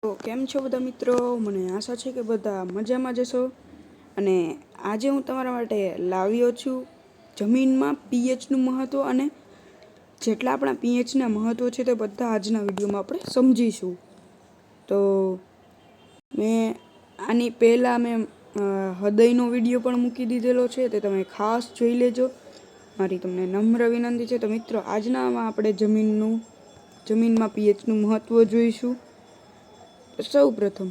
તો કેમ છો બધા મિત્રો? મને આશા છે કે બધા મજામાં જશો. અને આજે હું તમારા માટે લાવ્યો છું જમીનમાં પીએચનું મહત્ત્વ, અને જેટલા આપણા પીએચના મહત્ત્વ છે તે બધા આજના વિડીયોમાં આપણે સમજીશું. તો મેં આની પહેલાં હૃદયનો વિડીયો પણ મૂકી દીધેલો છે, તે તમે ખાસ જોઈ લેજો. મારી તમને નમ્ર વિનંતી છે. તો મિત્રો, આજનામાં આપણે જમીનમાં પીએચનું મહત્ત્વ જોઈશું. સૌપ્રથમ,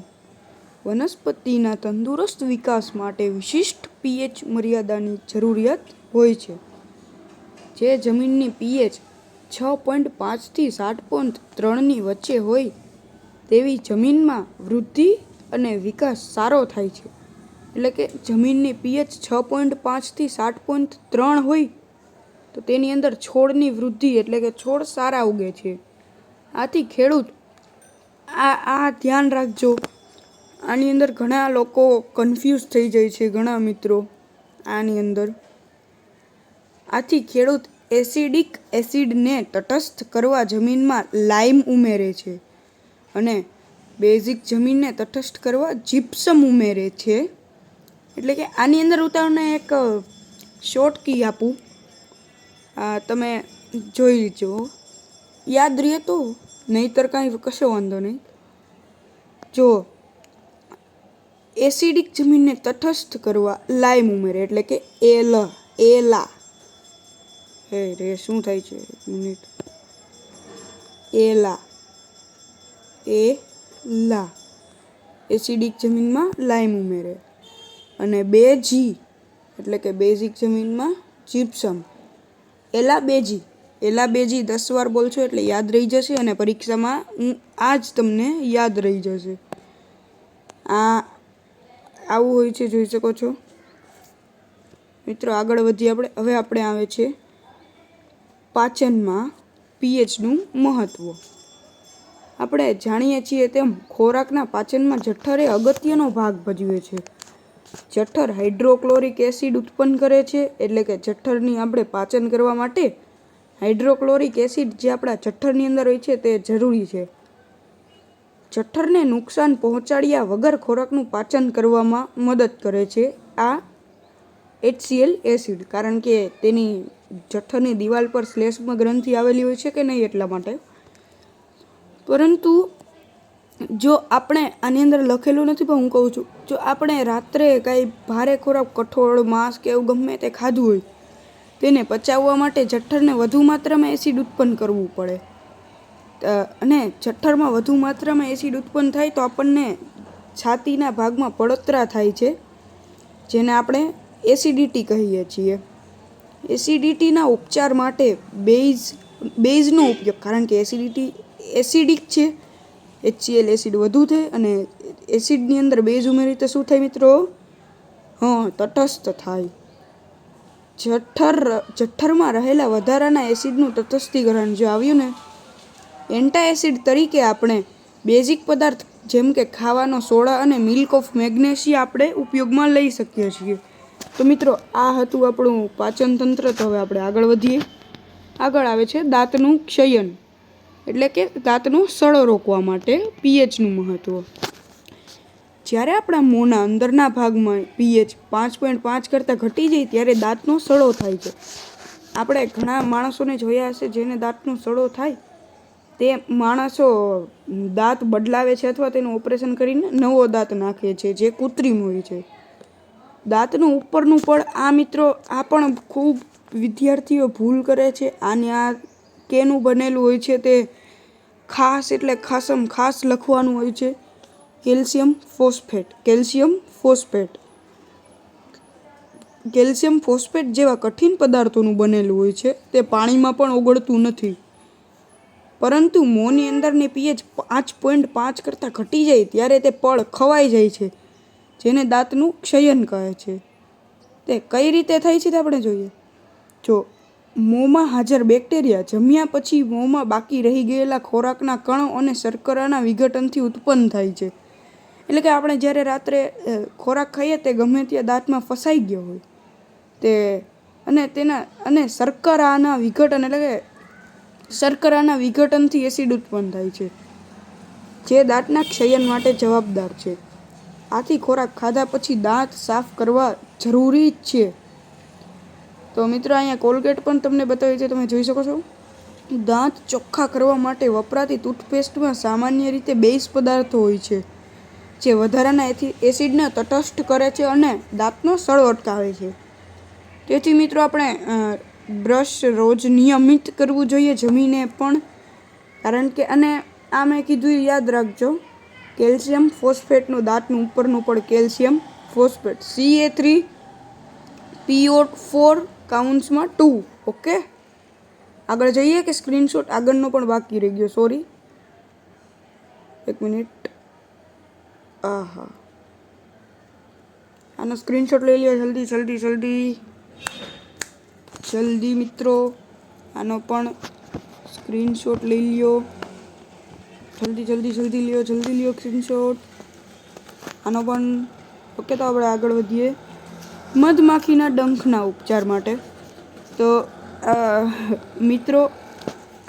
વનસ્પતિના તંદુરસ્ત વિકાસ માટે વિશિષ્ટ પીએચ મર્યાદાની જરૂરિયાત હોય છે. જે જમીનની પીએચ 6.5થી 7.3ની વચ્ચે હોય તેવી જમીનમાં વૃદ્ધિ અને વિકાસ સારો થાય છે. એટલે કે જમીનની પીએચ 6.5થી 7.3 હોય તો તેની અંદર છોડની વૃદ્ધિ એટલે કે છોડ સારા ઉગે છે. આથી ખેડૂત આ ધ્યાન રાખજો. આની અંદર ઘણા લોકો કન્ફ્યુઝ થઈ જાય છે, ઘણા મિત્રો આની અંદર. આથી ખેડૂત એસિડિક એસિડને તટસ્થ કરવા જમીનમાં લાઇમ ઉમેરે છે, અને બેઝિક જમીનને તટસ્થ કરવા જીપ્સમ ઉમેરે છે. એટલે કે આની અંદર હું તમને એક શોર્ટ કી આપું, તમે જોઈ લીજો, યાદ રહે તો, નહીંતર કાંઈ કશો વાંધો નહીં. જો એસિડિક જમીનને તટસ્થ કરવા લાઇમ ઉમેરે એટલે કે એલા શું થાય છે, એક મિનિટ, એલા એસિડિક જમીનમાં લાઇમ ઉમેરે. અને બેજી એટલે કે બેઝિક જમીનમાં જીપ્સમ. બેજી 10 વાર બોલશો એટલે યાદ રહી જશે, અને પરીક્ષામાં આ જ તમને યાદ રહી જશે. આવું હોય છે, જોઈ શકો છો મિત્રો. આગળ વધીએ આપણે. હવે આપણે આવે છે પાચનમાં પીએચનું મહત્ત્વ. આપણે જાણીએ છીએ તેમ ખોરાકના પાચનમાં જઠ્ઠર એ અગત્યનો ભાગ ભજવે છે. જઠ્ઠર હાઇડ્રોક્લોરિક એસિડ ઉત્પન્ન કરે છે. એટલે કે જઠ્ઠરની આપણે પાચન કરવા માટે હાઇડ્રોક્લોરિક એસિડ જે આપણા જઠ્ઠરની અંદર હોય છે તે જરૂરી છે. જઠ્ઠરને નુકસાન પહોંચાડ્યા વગર ખોરાકનું પાચન કરવામાં મદદ કરે છે આ HCl એસિડ, કારણ કે તેની જઠ્ઠરની દિવાલ પર શ્લેષ્મ ગ્રંથિ આવેલી હોય છે કે નહીં એટલા માટે. પરંતુ જો આપણે આની અંદર લખેલું નથી, પણ હું કહું છું, જો આપણે રાત્રે કાંઈ ભારે ખોરાક, કઠોળ, માંસ કે એવું ગમે તે ખાધું હોય, તેને પચાવવા માટે જઠ્ઠરને વધુ માત્રામાં એસિડ ઉત્પન્ન કરવું પડે. અને જઠ્ઠરમાં વધુ માત્રામાં એસિડ ઉત્પન્ન થાય તો આપણને છાતીના ભાગમાં બળતરા થાય છે, જેને આપણે એસિડિટી કહીએ છીએ. એસિડિટીના ઉપચાર માટે બેઝનો ઉપયોગ, કારણ કે એસિડિક છે, HCl એસિડ વધુ થાય, અને એસિડની અંદર બેઝ ઉમેરી તો શું થાય મિત્રો? તટસ્થ થાય. જઠ્ઠરમાં રહેલા વધારાના એસિડનું તટસ્થીકરણ જો આવ્યું ને, એન્ટાએસિડ તરીકે આપણે બેઝિક પદાર્થ જેમ કે ખાવાનો સોડા અને મિલ્ક ઓફ મેગ્નેશિયા આપણે ઉપયોગમાં લઈ શકીએ છીએ. તો મિત્રો, આ હતું આપણું પાચન તંત્ર. તો હવે આપણે આગળ વધીએ. આગળ આવે છે દાંતનું ક્ષયન, એટલે કે દાંતનો સડો રોકવા માટે પીએચનું મહત્ત્વ. જ્યારે આપણા મોંના અંદરના ભાગમાં પીએચ 5.5 કરતાં ઘટી જાય ત્યારે દાંતનો સડો થાય છે. આપણે ઘણા માણસોને જોયા હશે જેને દાંતનો સડો થાય, તે માણસો દાંત બદલાવે છે અથવા તેનું ઓપરેશન કરીને નવો દાંત નાખે છે, જે કૃત્રિમ હોય છે. દાંતનું ઉપરનું પડ, આ મિત્રો, આ પણ ખૂબ વિદ્યાર્થીઓ ભૂલ કરે છે. આ કેનું બનેલું હોય છે તે ખાસ, એટલે ખાસ લખવાનું હોય છે. કેલ્શિયમ ફોસ્ફેટ જેવા કઠિન પદાર્થોનું બનેલું હોય છે. તે પાણીમાં પણ ઓગળતું નથી. પરંતુ મોંની અંદરની પીએચ 5.5 કરતાં ઘટી જાય ત્યારે તે પડ ખવાઈ જાય છે, જેને દાંતનું ક્ષયન કહે છે. તે કઈ રીતે થાય છે તે આપણે જોઈએ. જો મોંમાં હાજર બેક્ટેરિયા જમ્યા પછી મોંમાં બાકી રહી ગયેલા ખોરાકના કણો અને શર્કરાના વિઘટનથી ઉત્પન્ન થાય છે. એટલે કે આપણે જ્યારે રાત્રે ખોરાક ખાઈએ તે ગમે ત્યાં દાંતમાં ફસાઈ ગયો હોય અને શર્કરાના વિઘટન એટલે કે શર્કરાના વિઘટનથી એસિડ ઉત્પન્ન થાય છે. જે દાંતના ક્ષયન માટે જવાબદાર છે. આથી ખોરાક ખાધા પછી દાંત સાફ કરવા જરૂરી જ છે. તો મિત્રો અહીંયા કોલગેટ પણ તમને બતાવી છે, તમે જોઈ શકો છો. દાંત ચોખ્ખા કરવા માટે વપરાતી ટૂથપેસ્ટમાં સામાન્ય રીતે બેઝ પદાર્થો હોય છે, જે વધારાના એસિડને તટસ્થ કરે છે અને દાંતનો સડો અટકાવે છે. તેથી મિત્રો આપણે બ્રશ રોજ નિયમિત કરવું જોઈએ, જમીને પણ. કારણ કે અને આ મેં કીધું યાદ રાખજો, કેલ્શિયમ ફોસ્ફેટનું દાંતનું ઉપરનું પણ કેલ્શિયમ ફોસ્ફેટ CA3PO4 કાઉન્ટ્સમાં 2. ઓકે, આગળ જઈએ કે સ્ક્રીનશોટ આગળનો પણ બાકી રહી ગયો, સોરી, એક મિનિટ. આનો સ્ક્રીનશોટ લઈ લ્યો જલ્દી જલ્દી જલ્દી જલ્દી મિત્રો, આનો પણ સ્ક્રીનશોટ લઈ લ્યો જલ્દી જલ્દી જલ્દી લ્યો સ્ક્રીનશોટ આનો પણ. ઓકે, તો આપણે આગળ વધીએ મધમાખીના ડંખના ઉપચાર માટે. તો મિત્રો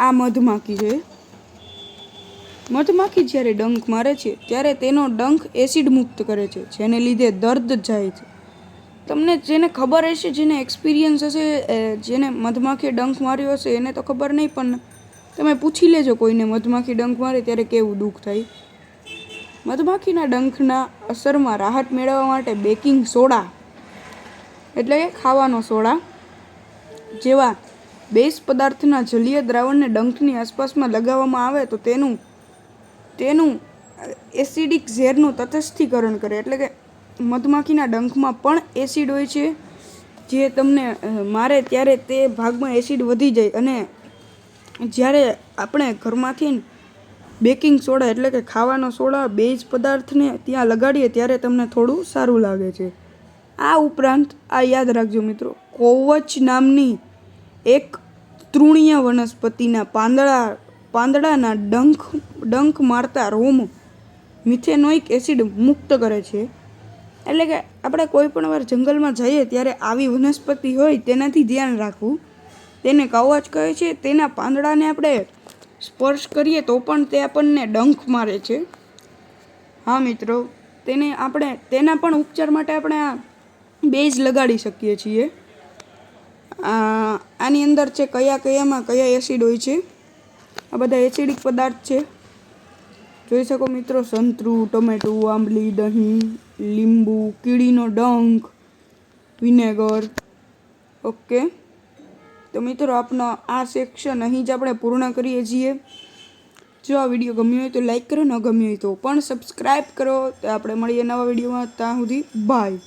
આ મધમાખી છે. મધમાખી જ્યારે ડંખ મારે છે ત્યારે તેનો ડંખ એસિડ મુક્ત કરે છે, જેને લીધે દર્દ જાય છે. તમને જેને ખબર હશે, જેને એક્સપિરિયન્સ હશે, જેને મધમાખીએ ડંખ માર્યો હશે એને તો ખબર નહીં, પણ તમે પૂછી લેજો કોઈને મધમાખી ડંખ મારે ત્યારે કેવું દુઃખ થાય. મધમાખીના ડંખના અસરમાં રાહત મેળવવા માટે બેકિંગ સોડા એટલે કે ખાવાનો સોડા જેવા બેઝ પદાર્થના જલીય દ્રાવણને ડંખની આસપાસમાં લગાવવામાં આવે તો તેનું એસિડિક ઝેરનું તટસ્થીકરણ કરે. એટલે કે મધમાખીના ડંખમાં પણ એસિડ હોય છે, જે તમને મારે ત્યારે તે ભાગમાં એસિડ વધી જાય, અને જ્યારે આપણે ઘરમાંથી બેકિંગ સોડા એટલે કે ખાવાનો સોડા બેઝ પદાર્થને ત્યાં લગાડીએ ત્યારે તમને થોડું સારું લાગે છે. આ ઉપરાંત આ યાદ રાખજો મિત્રો, કોવચ નામની એક તૃણીય વનસ્પતિના પાંદડાના ડંખ મારતા રોમ મિથેનોઇક એસિડ મુક્ત કરે છે. એટલે કે આપણે કોઈ પણ વાર જંગલમાં જઈએ ત્યારે આવી વનસ્પતિ હોય તેનાથી ધ્યાન રાખવું. તેને કવચ કહે છે. તેના પાંદડાને આપણે સ્પર્શ કરીએ તો પણ તે આપણને ડંખ મારે છે. હા મિત્રો, તેના પણ ઉપચાર માટે આપણે આ બેઝ લગાડી શકીએ છીએ. આની અંદર છે કયામાં કયા એસિડ હોય છે. આ બધા એસિડિક પદાર્થ છે, જોઈ શકો મિત્રો. સંતરું, ટમેટું, આંબલી, દહીં, લીંબુ, કીડીનો ડંખ, વિનેગર. ઓકે, તો મિત્રો આપનો આ સેક્શન અહીં જ આપણે પૂર્ણ કરીએ છીએ. જો આ વિડીયો ગમ્યો હોય તો લાઈક કરો, ન ગમ્યો હોય તો પણ સબસ્ક્રાઈબ કરો. તો આપણે મળીએ નવા વિડીયોમાં. ત્યાં સુધી બાય.